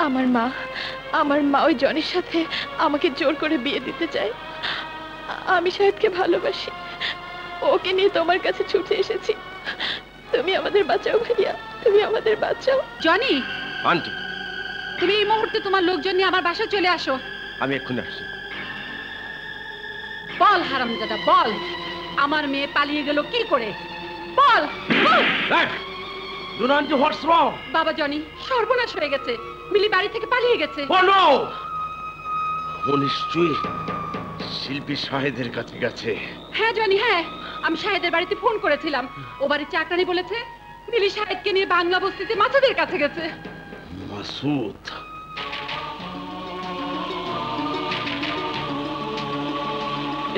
আমার মা ওই জনির সাথে আমাকে জোর করে বিয়ে দিতে চায়। আমি শাহেদকে ভালোবাসি, ওকে নিয়ে তোমার কাছে ছুটে এসেছি। তুমি আমাদের বাঁচাও ভাইয়া, তুমি আমাদের বাঁচাও। জনি, আন্টি তুমি এই মুহূর্তে তোমার লোকজন নিয়ে আমার বাসায় চলে আসো। আমি এক্ষুনি আসছি। বল হারামজাদা বল, আমার মেয়ে পালিয়ে গেল কি করে? বল। বাবা জনি, সর্বনাশ হয়ে গেছে, মিলি বাড়ি থেকে পালিয়ে গেছে। ও নিশ্চয়ই শিল্পী শাহেদের কাছে গেছে। হ্যাঁ জনি, হ্যাঁ, আমি শাহেদের বাড়িতে ফোন করেছিলাম। ও বাড়ির চাকরানি বলেছে মিলি শাহেদকে নিয়ে বাংলা বস্তিতে মাসুদের কাছে গেছে। মাসুদ?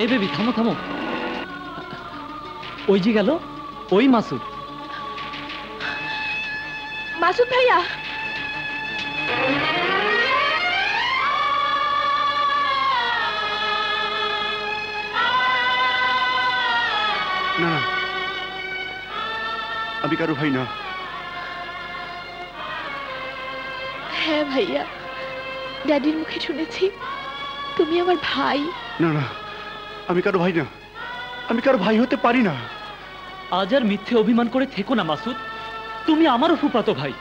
এই বেবি থামো থামো, ওই যে গেল, ওই মাসুদ। মাসুদ ভাইয়া, না আমি কারো ভাই না। হ্যাঁ ভাইয়া, ড্যাডির মুখে শুনেছি তুমি আমার ভাই। না না, আমি কারো ভাই না, আমি কারো ভাই হতে পারি না। আজ আর মিথ্যে অভিমান করে থেকো না মাসুদ, তুমি আমারও ফুফাতো ভাই।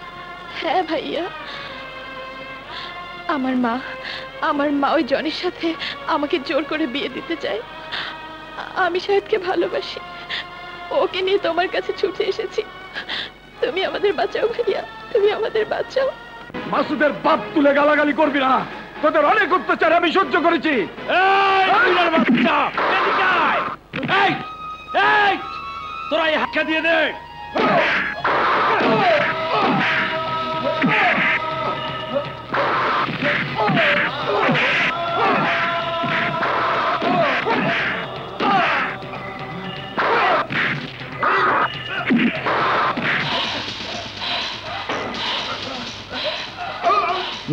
হ্যাঁ ভাইয়া, আমার মা ওই জনির সাথে আমাকে জোর করে বিয়ে দিতে চায়। আমি শাহেদকে ভালোবাসি, ওকে নিয়ে তোমার কাছে ছুটে এসেছি। তুমি আমাদের বাঁচাও ভাইয়া, তুমি আমাদের বাঁচাও। মাসুদের বাপ তুলে গালাগালি করবি না, তোদের অনেক অত্যাচার আমি সহ্য করেছি। তোরা এই হাক্কা দিয়ে দে।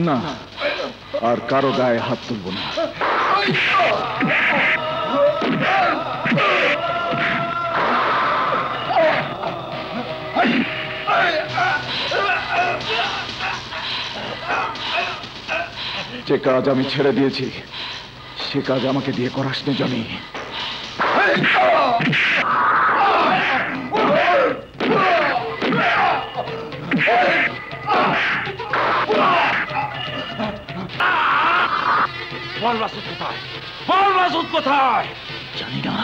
না, আর কারো গায়ে হাত তুলব না। যে কাজ আমি ছেড়ে দিয়েছি সে কাজ আমাকে দিয়ে করাস নি জনি। বল মাসুদ কোথায়, বল মাসুদ কোথায়? জানি না।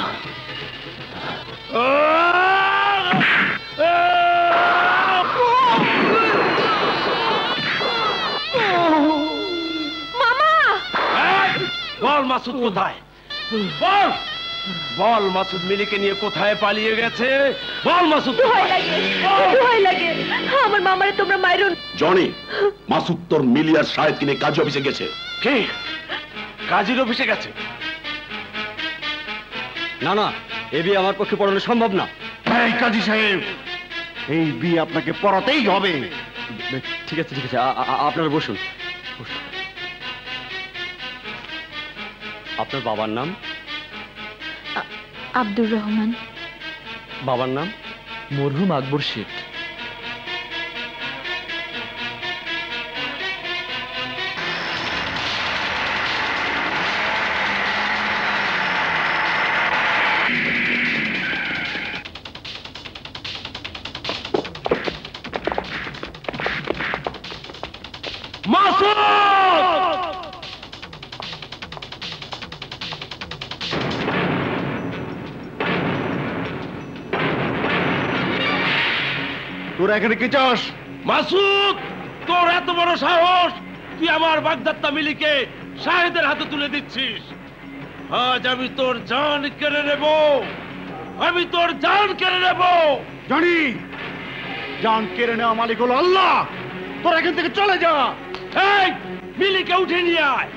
মামা, বল মাসুদ কোথায়, বল বল মাসুদ মিলিকে নিয়ে কোথায় পালিয়ে গেছে? বল মাসুদ ভয় লাগে, আমার মামারে তোমরা মাইরুন। জনি, মাসুদ তোর মিলি আর শাহেদকে নিয়ে কাজী অফিসে গেছে। কি কাজীর অফিসে গেছে? না না, এ বিয়ে আমার পক্ষে পড়ানো সম্ভব না। এই কাজী সাহেব, এই বিয়ে আপনাকে পড়াতেই হবে। ঠিক আছে ঠিক আছে, আপনারা বসুন। আপনার বাবার নাম? আব্দুর রহমান। বাবার নাম? মরহুম আকবর শেখ। তোরা এখানে কি চাস? মাসুদ, তোর এত বড় সাহস, তুই আমার বাগদত্তা মিলিকে শাহেদের হাতে তুলে দিচ্ছিস। আজ আমি তোর জান কেড়ে নেব, আমি তোর জান কেড়ে নেব। জানি, জান কেড়ে নেওয়া মালিক হলো আল্লাহ। তোরা এখান থেকে চলে যা। এই মিলিকে উঠে নিয়ে আয়।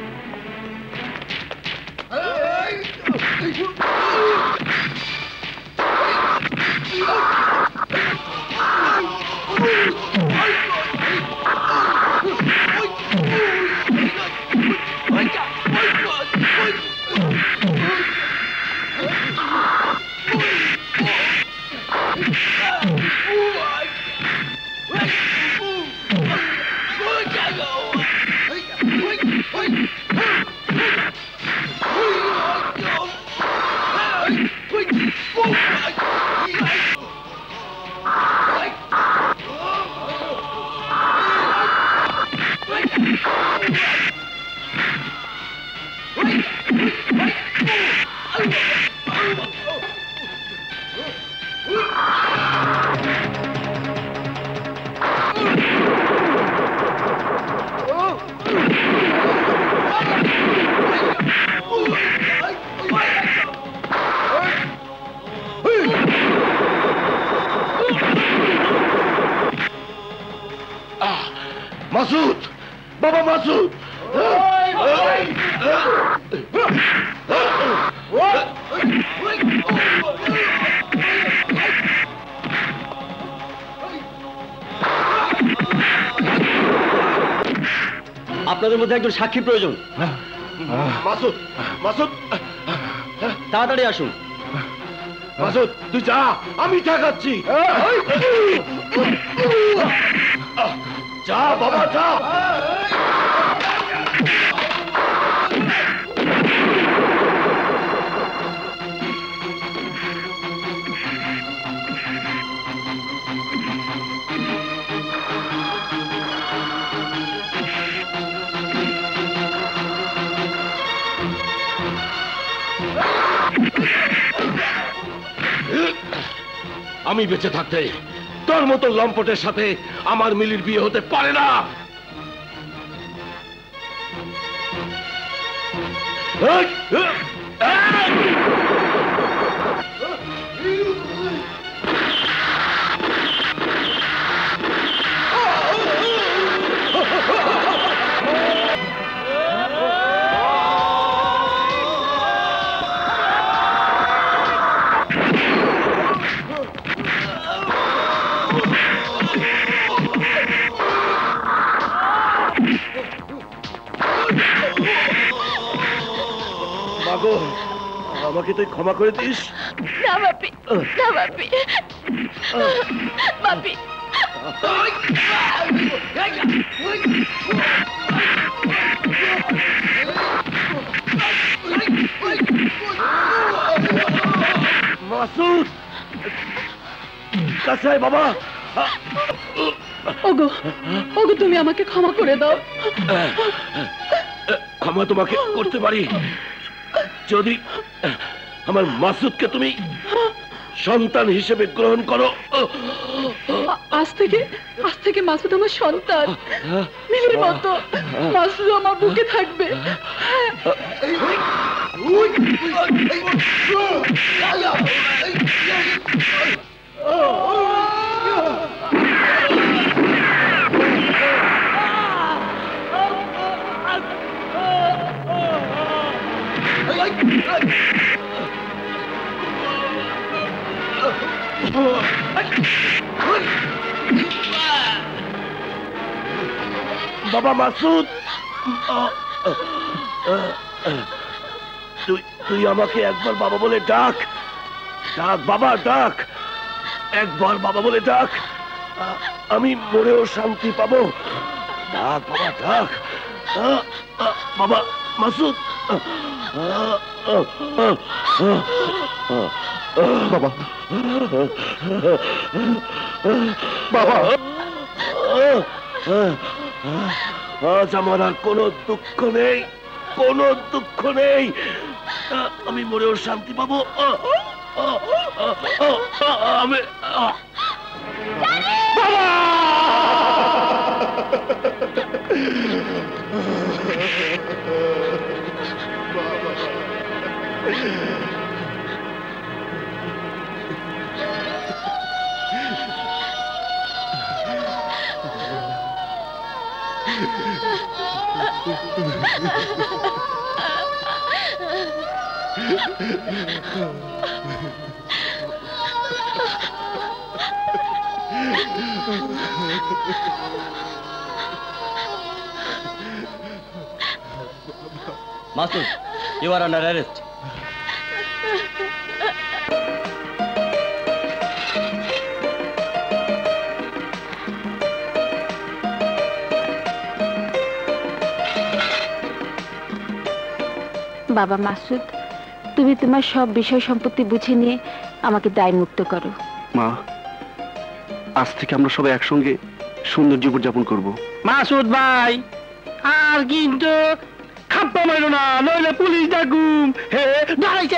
বাবা মাসুদ আপনাদের মধ্যে একজন সাক্ষী প্রয়োজন। মাসুদ মাসুদ তাড়াতাড়ি আসুন। মাসুদ তুই যা, আমি ঠেকাচ্ছি। যা বাবা যা। আমি বেঁচে থাকতে তোর মতো লম্পটের সাথে আমার মিলির বিয়ে হতে পারে না। মাগো, আমাকে তুই ক্ষমা করে দিস। না বাপি, না বাপি, বাপি। মাসুদ কাছে বাবা। ওগো ওগো, তুমি আমাকে ক্ষমা করে দাও। ক্ষমা তোমাকে করতে পারি যদি আমার মাসুদকে তুমি সন্তান হিসেবে গ্রহণ করো। আজ থেকে মাসুদ আমার সন্তান, মিলির মতো মাসুদ আমার বুকে থাকবে। বাবা মাসুদ, তুই আমাকে একবার বাবা বলে ডাক। ডাক বাবা, ডাক একবার বাবা বলে ডাক। আমি মরেও শান্তি পাবো। ডাক বাবা, ডাক। বাবা মাসুদ। বাবা, বাবা, আজ আমার আর কোনো দুঃখ নেই, কোনো দুঃখ নেই। আমি মরেও শান্তি পাবো। আমি Masood, you are under arrest. বাবা মাসুদ, তুমি তোমার সব বিষয় সম্পত্তি বুঝে নিয়ে আমাকে দায় মুক্ত করো। মা, আজ থেকে আমরা সবাই একসঙ্গে সুন্দর জীবন যাপন করব। মাসুদ ভাই, আর কিন্তু খাপ্পা মারো না, নইলে পুলিশ ডাকুম। হে